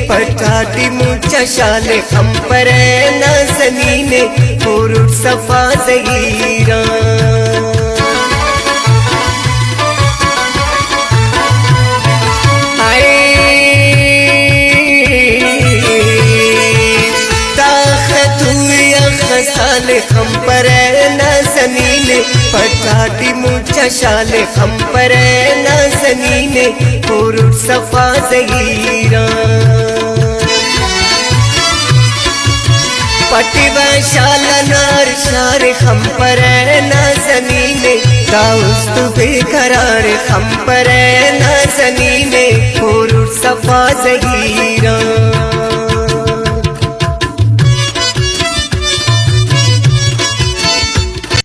पटाटी मुचा शाले खंपरे नाज़नीने पुरुष सफा ज़हीरा शाले खंपरे नाज़नीने पटाटी मुचा शाले खंपरे नाज़नीने पुरुष सफा ज़हीरा पटिवा शाला नार शारे खंपरे नाज़नीने दाउस्त बेकरार खंपरे नाज़नीने पुरुष सफा ज़हीरा